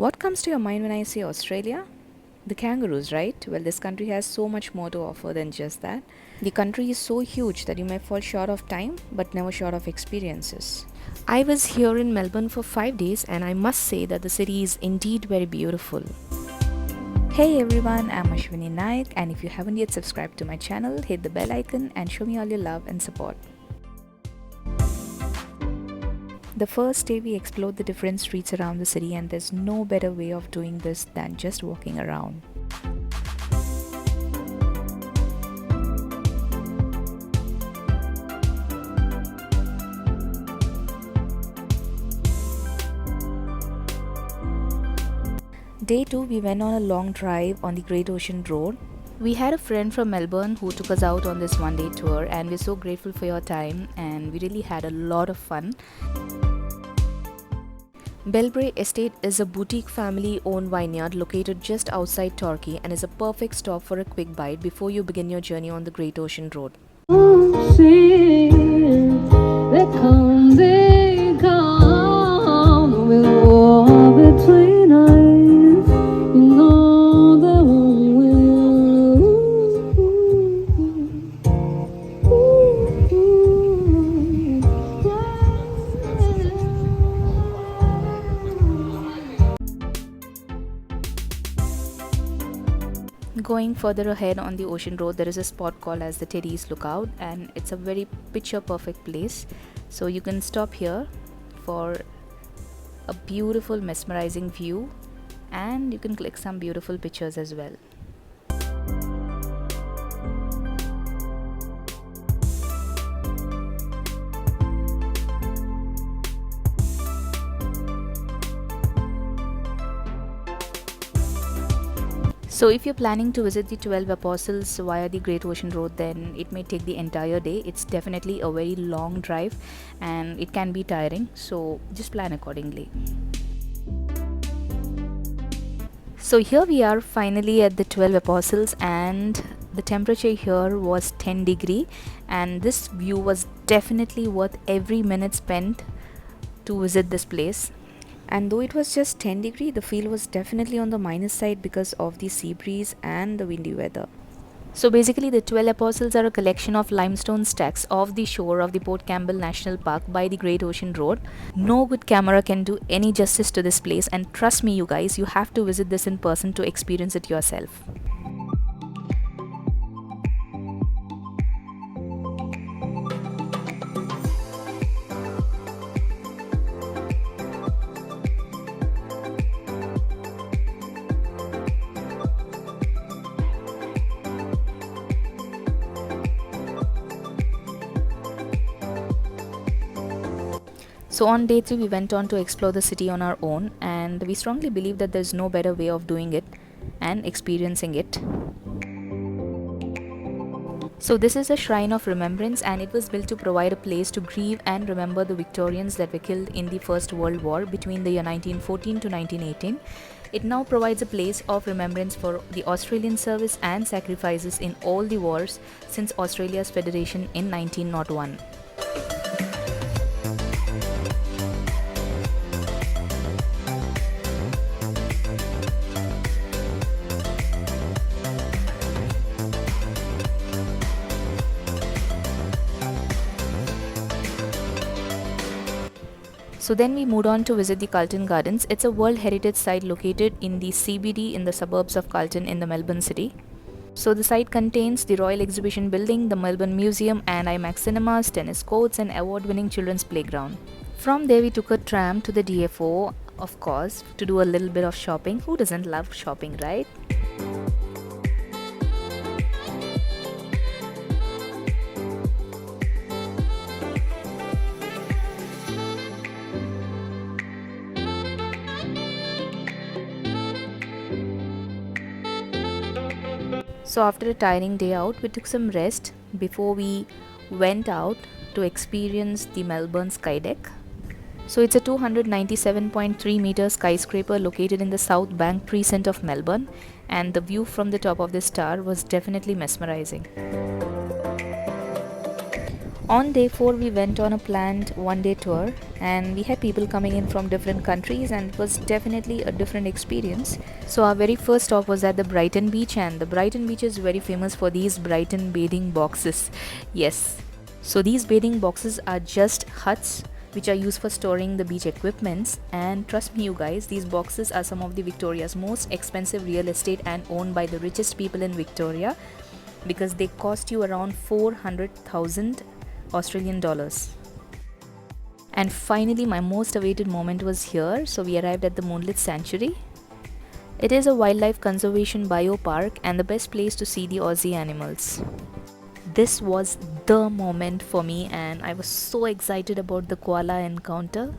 What comes to your mind when I say Australia? The kangaroos, right? Well, this country has so much more to offer than just that. The country is so huge that you may fall short of time, but never short of experiences. I was here in Melbourne for 5 days, and I must say that the city is indeed very beautiful. Hey everyone, I'm Ashwini Nayak, and if you haven't yet subscribed to my channel, hit the bell icon and show me all your love and support. The first day we explored the different streets around the city, and there's no better way of doing this than just walking around. Day 2, we went on a long drive on the Great Ocean Road. We had a friend from Melbourne who took us out on this one-day tour, and we're so grateful for your time, and we really had a lot of fun. Belbrae Estate is a boutique family-owned vineyard located just outside Torquay and is a perfect stop for a quick bite before you begin your journey on the Great Ocean Road. Going further ahead on the ocean road, there is a spot called as the Tes Lookout, and it's a very picture perfect place. So you can stop here for a beautiful mesmerizing view, and you can click some beautiful pictures as well. So if you're planning to visit the 12 Apostles via the Great Ocean Road, then it may take the entire day. It's definitely a very long drive and it can be tiring, so just plan accordingly. So here we are finally at the 12 Apostles, and the temperature here was 10 degree, and this view was definitely worth every minute spent to visit this place. And though it was just 10 degree, the feel was definitely on the minus side because of the sea breeze and the windy weather. So basically the 12 Apostles are a collection of limestone stacks off the shore of the Port Campbell National Park by the Great Ocean Road. No good camera can do any justice to this place, and trust me you guys, you have to visit this in person to experience it yourself. So on day 3, we went on to explore the city on our own, and we strongly believe that there's no better way of doing it and experiencing it. So this is a shrine of remembrance, and it was built to provide a place to grieve and remember the Victorians that were killed in the First World War between the year 1914 to 1918. It now provides a place of remembrance for the Australian service and sacrifices in all the wars since Australia's federation in 1901. So then we moved on to visit the Caulfield Gardens. It's a World Heritage Site located in the CBD in the suburbs of Carlton in the Melbourne city. So the site contains the Royal Exhibition Building, the Melbourne Museum and IMAX cinemas, tennis courts and award-winning children's playground. From there we took a tram to the DFO, of course, to do a little bit of shopping. Who doesn't love shopping, right? So after a tiring day out, we took some rest before we went out to experience the Melbourne Sky Deck. So it's a 297.3 meter skyscraper located in the South Bank precinct of Melbourne, and the view from the top of this tower was definitely mesmerizing. On day 4 we went on a planned one-day tour, and we had people coming in from different countries, and it was definitely a different experience. So our very first stop was at the Brighton beach, and the Brighton beach is very famous for these Brighton bathing boxes. Yes, so these bathing boxes are just huts which are used for storing the beach equipments, and trust me you guys, these boxes are some of the Victoria's most expensive real estate and owned by the richest people in Victoria, because they cost you around 400,000 Australian dollars. And finally my most awaited moment was here. So we arrived at the Moonlit Sanctuary. It is a wildlife conservation biopark and the best place to see the Aussie animals. This was the moment for me, and I was so excited about the Koala Encounter.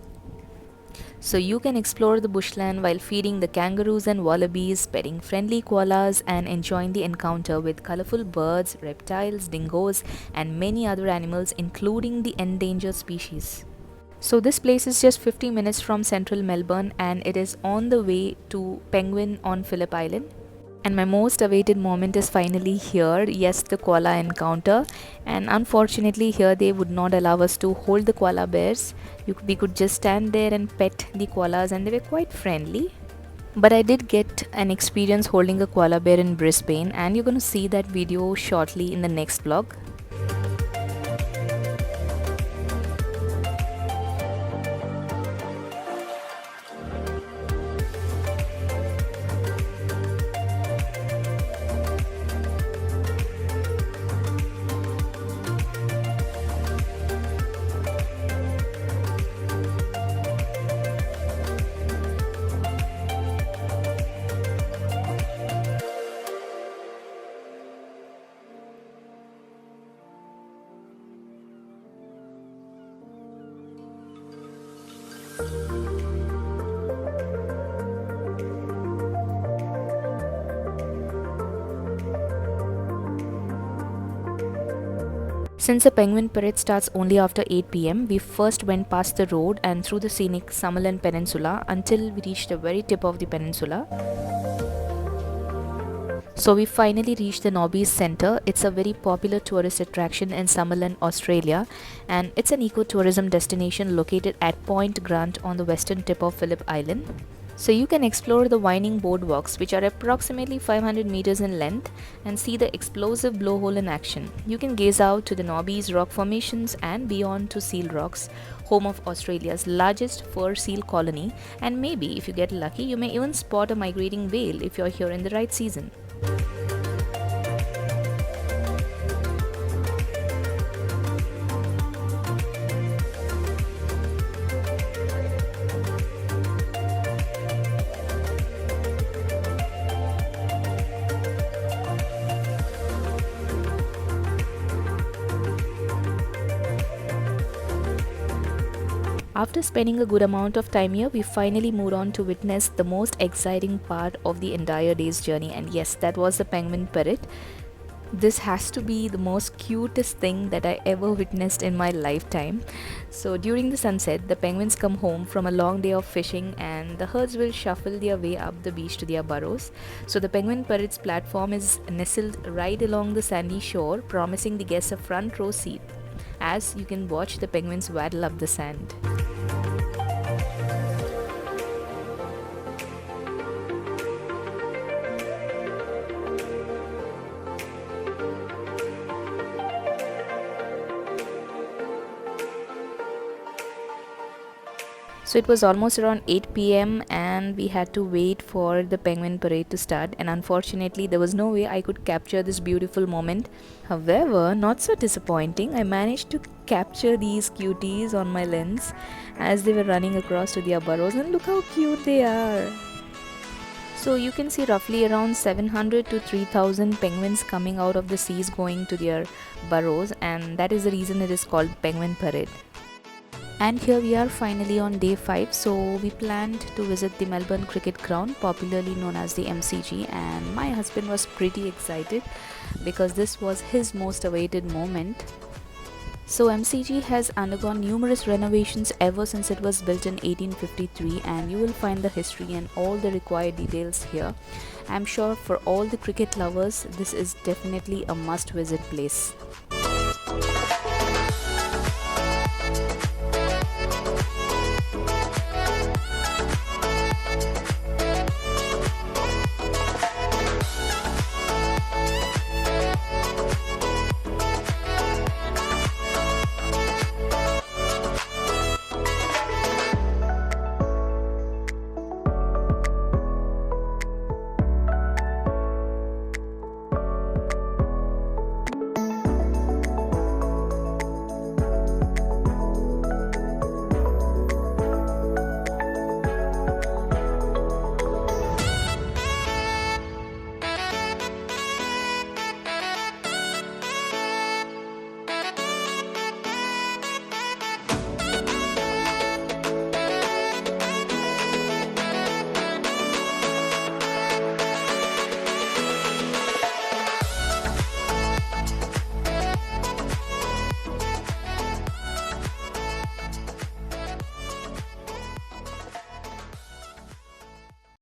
So you can explore the bushland while feeding the kangaroos and wallabies, petting friendly koalas, and enjoying the encounter with colorful birds, reptiles, dingoes, and many other animals, including the endangered species. So this place is just 50 minutes from central Melbourne, and it is on the way to Penguin on Phillip Island. And my most awaited moment is finally here. Yes, the Koala Encounter. And unfortunately here they would not allow us to hold the koala bears. We could just stand there and pet the koalas, and they were quite friendly. But I did get an experience holding a koala bear in Brisbane, and you're going to see that video shortly in the next vlog. Since the penguin parade starts only after 8 p.m, we first went past the road and through the scenic Summerland Peninsula until we reached the very tip of the peninsula. So we finally reached the Nobby's Centre. It's a very popular tourist attraction in Summerland, Australia, and it's an ecotourism destination located at Point Grant on the western tip of Phillip Island. So you can explore the winding boardwalks, which are approximately 500 meters in length, and see the explosive blowhole in action. You can gaze out to the Nobby's rock formations and beyond to Seal Rocks, home of Australia's largest fur seal colony, and maybe if you get lucky you may even spot a migrating whale if you're here in the right season. After spending a good amount of time here, we finally moved on to witness the most exciting part of the entire day's journey, and yes, that was the penguin parade. This has to be the most cutest thing that I ever witnessed in my lifetime. So during the sunset, the penguins come home from a long day of fishing, and the herds will shuffle their way up the beach to their burrows. So the penguin parade's platform is nestled right along the sandy shore, promising the guests a front row seat as you can watch the penguins waddle up the sand. So it was almost around 8 p.m. and we had to wait for the penguin parade to start, and unfortunately there was no way I could capture this beautiful moment. However, not so disappointing, I managed to capture these cuties on my lens as they were running across to their burrows, and look how cute they are. So you can see roughly around 700 to 3000 penguins coming out of the seas going to their burrows, and that is the reason it is called Penguin Parade. And here we are finally on day 5. So we planned to visit the Melbourne Cricket Ground, popularly known as the MCG, and my husband was pretty excited because this was his most awaited moment. So MCG has undergone numerous renovations ever since it was built in 1853, and you will find the history and all the required details here. I'm sure for all the cricket lovers, this is definitely a must visit place.